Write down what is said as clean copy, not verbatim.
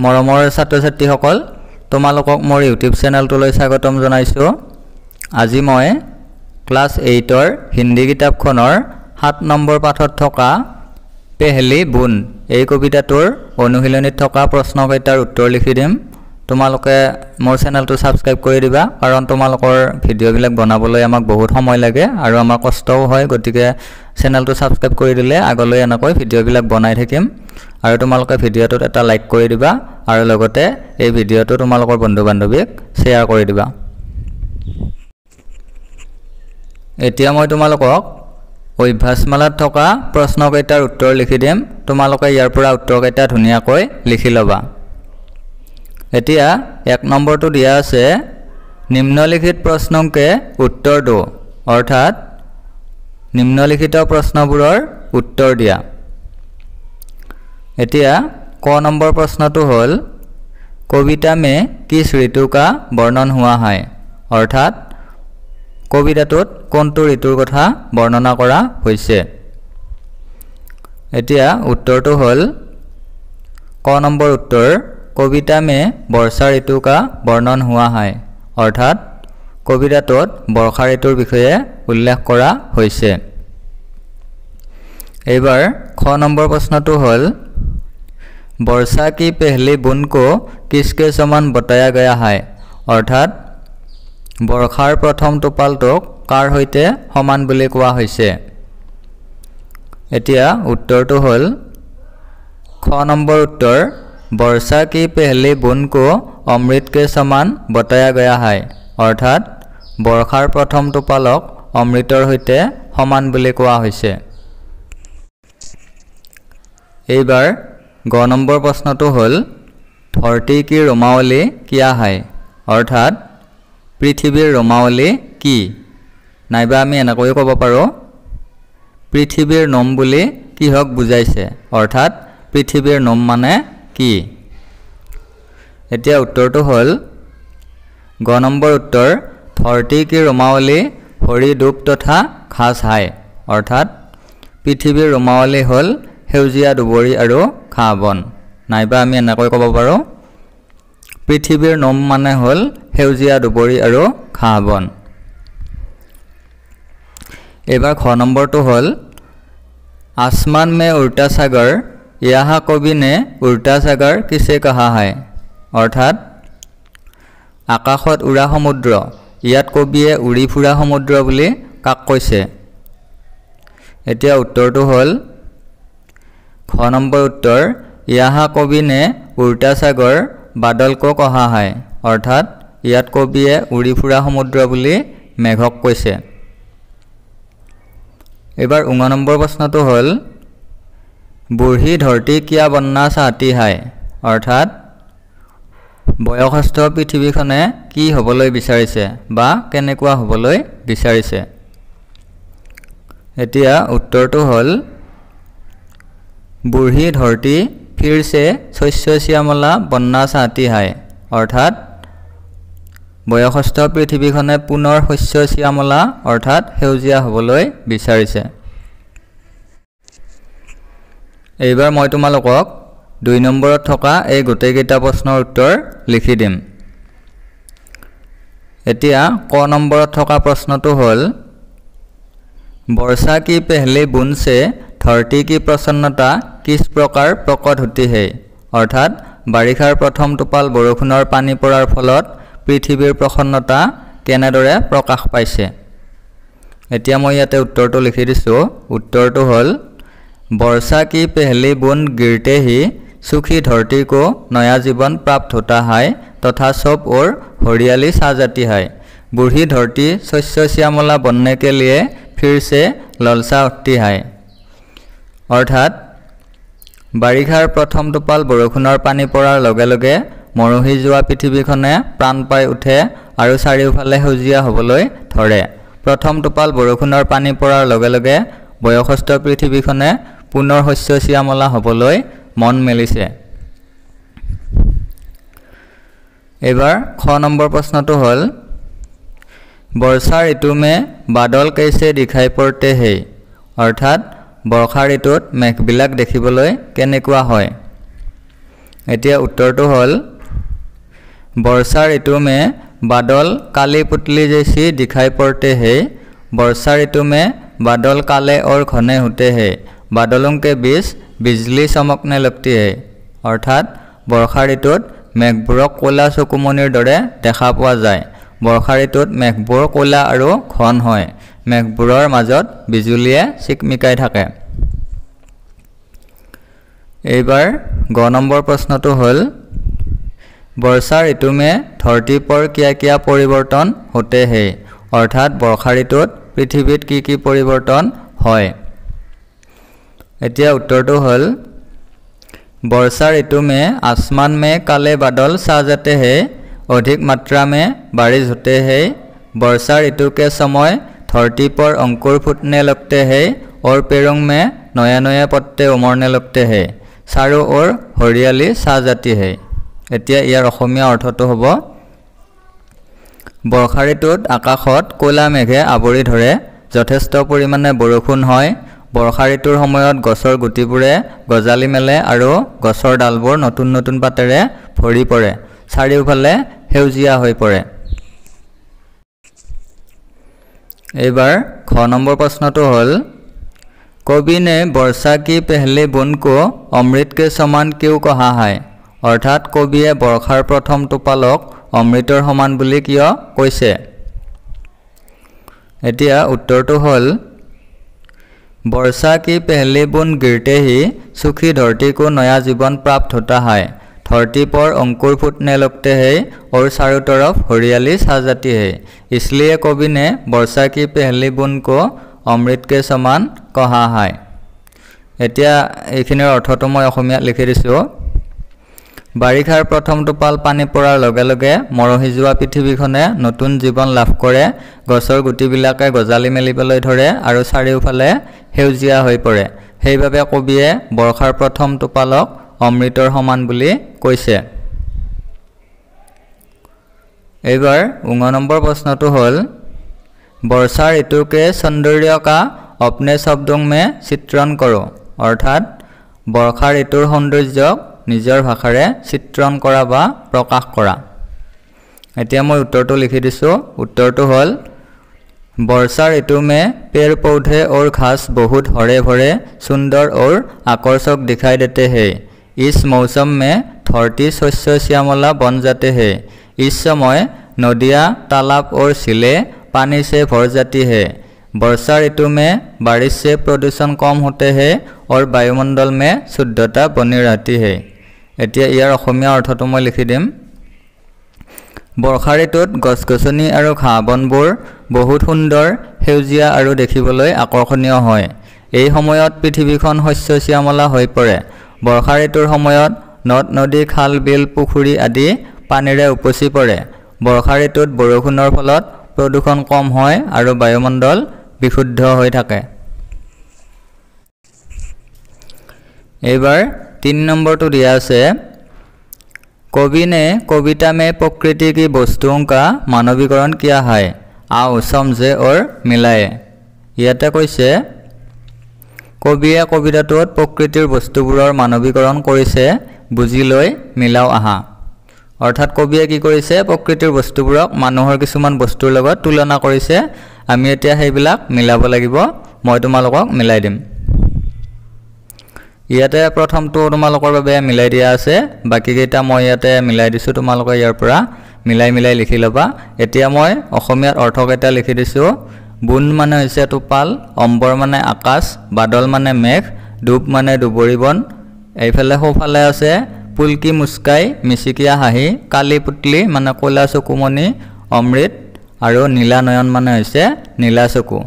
মৰমৰ ছাত্ৰ-ছাত্ৰীসকল তোমালোকক মোৰ ইউটিউব চেনেলটোলৈ স্বাগতম জনাইছো। আজি মই ক্লাছ 8ৰ হিন্দী কিতাপখনৰ 7 নম্বৰ পাঠত থকা পেহলি বুন এই কবিতাটোৰ অনুশীলনীত থকা প্ৰশ্নকেইটাৰ উত্তৰ লিখি দিম। তোমালোকে মোৰ চেনেলটো সাবস্ক্ৰাইব কৰি দিবা কাৰণ তোমালোকৰ ভিডিঅ'বিলাক বনাবলৈ আমাক বহুত সময় লাগে আৰু আমাৰ কষ্টও হয়, গতিকে চেনেলটো সাবস্ক্ৰাইব কৰি দিলে আগলৈ এনেকৈ ভিডিঅ'বিলাক বনাই থাকিম। আৰু তোমালোকে ভিডিঅ'টোত এটা লাইক কৰি দিবা আৰু লগতে এই ভিডিঅ'টো তোমালোকৰ বন্ধু-বান্ধৱীক শ্বেয়াৰ কৰি দিবা। এতিয়া মই তোমালোকক অভ্যাসমালাত থকা প্ৰশ্নকেইটাৰ উত্তৰ লিখি দিম। তোমালোকে ইয়াৰ পৰা উত্তৰকেইটা ধুনীয়াকৈ লিখি ল'বা। এতিয়া 1 নম্বৰটো দিয়া আছে নিম্নলিখিত প্ৰশ্নকে উত্তৰ দো, অৰ্থাৎ নিম্নলিখিত প্ৰশ্নবোৰৰ উত্তৰ দিয়া। এতিয়া ক নম্বৰ প্ৰশ্নটো হ'ল কবিতা মে কিছ ঋতু কা বৰ্ণন हुआ है, অৰ্থাৎ কবিতাটোত কোনটো ঋতুৰ কথা বৰ্ণনা কৰা হৈছে। এতিয়া উত্তৰটো হ'ল ক নম্বৰ উত্তৰ কবিতা মে বৰ্ষা ঋতু কা বৰ্ণন हुआ है, অৰ্থাৎ কবিতাটোত বৰ্ষা ঋতুৰ বিষয়ে উল্লেখ কৰা হৈছে। এইবাৰ খ নম্বৰ প্ৰশ্নটো হ'ল वर्षा की पहली बूंद को किसके समान बताया गया है, अर्थात बर्षार प्रथम टोपालटोक कार होइते समान बुली कोৱা হৈছে। এতিয়া उत्तरটো হ'ল ख নম্বৰ उत्तर वर्षा की पहली बूंद को अमृत के समान बताया गया है, अर्थात बर्षार प्रथम टोपालक अमृतर होइते समान बुली कोৱা হৈছে। এইবাৰ ग নম্বৰ প্ৰশ্নটো হ'ল ধৰती की रोमावली क्या है, অৰ্থাৎ পৃথিৱীৰ रोमावली কি, নাইবা আমি এনেকৈ ক'ব পাৰোঁ পৃথিৱীৰ নম বুলি কিহক বুজাইছে, অৰ্থাৎ পৃথিৱীৰ নম মানে কি। এতিয়া উত্তৰটো হ'ল গ নম্বৰ উত্তৰ ধৰती की रोमावली हरी दूब तथा घास है, অৰ্থাৎ পৃথিৱীৰ रोमावली হ'ল সেউজীয়া দুবৰি আৰু ঘাঁহ বন, নাইবা আমি এনেকৈ ক'ব পাৰোঁ পৃথিৱীৰ নম মানে হ'ল সেউজীয়া দুবৰি আৰু ঘাঁহ বন। এইবাৰ খ নম্বৰটো হ'ল आसमान में उड़ता सागर यहाँ कवि ने उड़ता सागर किसे कहा है, অৰ্থাৎ আকাশত উৰা সমুদ্ৰ ইয়াত কবিয়ে উৰি ফুৰা সমুদ্ৰ বুলি কাক কৈছে। এতিয়া উত্তৰটো হ'ল ख नंबर उत्तर यहाँ कवि ने उड़ता सागर बादल को कहा है, अर्थात ইয়াত কবিয়ে উৰি ফুৰা সমুদ্ৰ বুলি মেঘক কৈছে। এবাৰ 19 নম্বৰ প্ৰশ্নটো হ'ল বুঢ়ী ধৰती क्या बनना चाहती है, অৰ্থাৎ বয়সস্থ পৃথিৱীখনে কি হ'বলৈ বিচাৰিছে বা কেনেকুৱা হ'বলৈ বিচাৰিছে। এতিয়া উত্তৰটো হ'ল बूढ़ी धरती फिर से शस्य श्यामला बनना चाहती है, अर्थात बयसस्थ पृथ्वीखने पुनर शस्य श्यामला अर्थात सेउजिया हबलै विचारिছে। এইবাৰ মই তোমালোকক 2 নম্বৰত থকা এই গোটেইকেইটা প্ৰশ্নৰ উত্তৰ লিখি দিম। এতিয়া ক নম্বৰত থকা প্ৰশ্নটো হ'ল वर्षा की पहली बूंद से धरती की प्रसन्नता किस प्रकार प्रकट होती है, अर्थात बारिषार प्रथम टोपाल बरषुणर पानी परार फलत पृथ्वीर प्रसन्नता केनेदरे प्रकाश पाइছে। এতিয়া মই ইয়াতে উত্তৰটো লিখি দিছো। উত্তৰটো হ'ল वर्षा की पहली बूंद गिरते ही सूखी धरती को नया जीवन प्राप्त होता है तथा सब और हरियाली छा जाती है। बूढ़ी धरती शस्य श्यामला बनने के लिए फिर से ललचा उठती है, अर्थात बारिषार प्रथम टोपाल बरषुणर पानी परार लगे लगे मरही जोৱা पृथ्वीखने प्राण पाई उठे और चारिওফালে সেউজীয়া হ'বলৈ ধৰে। प्रथम टोपाल बरषुणर पानी परार लगे लगे बयसस्थ पृथ्वीखने पुनर शस्य श्यामला হ'বলৈ मन मेलिছে। এবাৰ খ নম্বৰ প্ৰশ্নটো হ'ল वर्षा ऋतु में बादल कैसे दिखाई पड़ते हैं, अर्थात बर्षा ऋतुत मेघবিলাক দেখিবলৈ কেনেকুৱা হয়। এতিয়া উত্তৰটো হ'ল वर्षा ऋतु में बादल काली पुतली जैसी दिखाई पड़ते हैं। वर्षा ऋतु में बादल काले और घने होते हैं। बादलों के बीच बिजली चमकने लगती है। अर्थात वर्षा ऋतुत मेघबोरक कला चकुमनिर दरे देखा पोৱা যায়। वर्षा ऋतुत मेघबोर कला और घन হয়। मेघबोৰৰ মাজত बिजुलिये चिकमिकाई থাকে। এইবাৰ গ নম্বৰ প্ৰশ্নটো হ'ল वर्षा ऋतु में धरती पर क्या क्या परिवर्तन होते हैं। अर्थात वर्षा ऋतुत पृथ्वीत की परिवर्तन হয়। এতিয়া उत्तरটো হ'ল वर्षा ऋतु में आसमान में काले बादल छा जाते हैं। अधिक मात्रा में बारिश होते हैं। वर्षा ऋतु के समय धरती पर अंकुर फूटने लगते हैं और पेड़ों में नया नया पत्ते उमड़ने लगते हैं। चारों ओर हरियाली छा जाती है। এতিয়া ইয়াৰ অসমীয়া অৰ্থটো হ'ব বৰ্ষা ঋতুত আকাশত ক'লা মেঘে আৱৰি ধৰে। যথেষ্ট পৰিমাণে বৰষুণ হয়। বৰ্ষা ঋতুৰ সময়ত গছৰ গুটিবোৰে গজালি মেলে আৰু গছৰ ডালবোৰ নতুন নতুন পাতেৰে ভৰি পৰে। চাৰিওফালে সেউজীয়া হৈ পৰে। এইবাৰ খ নম্বৰ প্ৰশ্নটো হ'ল कवि ने वर्षा की पहली बूंद को अमृत के समान क्यों कहा है। अर्थात कविये बर्षार प्रथम टोपालक अमृतर समान बुली किय কৈছে। এতিয়া उत्तरটো হ'ল वर्षा की पहली बूंद गिरते ही सूखी धरती को नया जीवन प्राप्त होता है। धरती पर अंकुर फूटने लगते हैं और चारों तरफ हरियाली छा जाती है। इसलिए कवि ने वर्षा की पहली बूंद को अमृत के समान कहा है। এতিয়া এইখিনিৰ অৰ্থটো মই অসমীয়াত লিখি দিছোঁ। বাৰিষাৰ প্ৰথম টোপাল পানী পৰাৰ লগে লগে মৰহি যোৱা পৃথিৱীখনে নতুন জীৱন লাভ কৰে। গছৰ গুটিবিলাকে গজালি মেলিবলৈ ধৰে আৰু চাৰিওফালে সেউজীয়া হৈ পৰে। সেইবাবে কবিয়ে বৰ্ষাৰ প্ৰথম টোপালক অমৃতৰ সমান বুলি কৈছে। এইবাৰ 19 নম্বৰ প্ৰশ্নটো হ'ল वर्षा ऋतु के सौंदर्य का अपने शब्दों में चित्रण करो। अर्थात वर्षा ऋतुर सौंदर्यक निजर भाषारे चित्रण करा बा प्रकाश करा। এতিয়া মই उत्तरটো लिखि दिसो। उत्तरটো হ'ল वर्षा ऋतु में पेड़ पौधे और घास बहुत हरे भरे सुंदर और आकर्षक दिखाई देते हैं। इस मौसम में धरती शस्य श्यामला बन जाते हैं। इस समय नदियाँ तालाब और झीलें पानी से भर जाती है। वर्षा ऋतु में बारिश से प्रदूषण कम होते हैं और वायुमंडल में शुद्धता बनी रहती है। এতিয়া ইয়াৰ অসমীয়া অৰ্থটো মই লিখি দিম। বৰ্ষা ঋতুত গছ গছনি আৰু ঘাঁহ বনবোৰ বহুত সুন্দৰ সেউজীয়া আৰু দেখিবলৈ আকৰ্ষণীয় হয়। এই সময়ত পৃথিৱীখন শস্য শ্যামলা হৈ পৰে। বৰ্ষা ঋতুৰ সময়ত নদ নদী খাল বিল পুখুৰী আদি পানীৰে উপচি পৰে। বৰ্ষা ঋতুত বৰষুণৰ ফলত प्रदूषण कम হয় আৰু বায়ুমণ্ডল বিশুদ্ধ হৈ থাকে। এইবাৰ 3 নম্বৰটো দিয়া আছে कवि ने कविता में प्रकृति की वस्तुओं का मानवीकरण किया है। आओ समझे और मिलाए। ইয়াতে কৈছে কবিয়ে কবিতাটোত প্ৰকৃতিৰ বস্তুবোৰৰ মানৱীকৰণ কৰিছে। বুজি লৈ মিলাও আহা। অৰ্থাৎ কবিয়ে কি কৰিছে প্ৰকৃতিৰ বস্তুবোৰক মানুহৰ কিছুমান বস্তুৰ লগত তুলনা কৰিছে। আমি এতিয়া সেইবিলাক মিলাব লাগিব। মই তোমালোকক মিলাই দিম। ইয়াতে প্ৰথমটো তোমালোকৰ বাবে মিলাই দিয়া আছে। বাকি কেইটা মই ইয়াতে মিলাই দিছোঁ। তোমালোকে ইয়াৰ পৰা মিলাই মিলাই লিখি ল'বা। এতিয়া মই অসমীয়াত অৰ্থকেইটা লিখি দিছোঁ। বুন মানে হৈছে টোপাল, অম্বৰ মানে আকাশ, বাদল মানে মেঘ, ডুব মানে দুবৰি বন। এইফালে সোঁফালে আছে পুলকি মুস্কাই মিচিকিয়া হাঁহি, কালি পুতলি মানে ক'লা চকুমণি, অমৃত আৰু নীলা নয়ন মানে হৈছে নীলা চকু।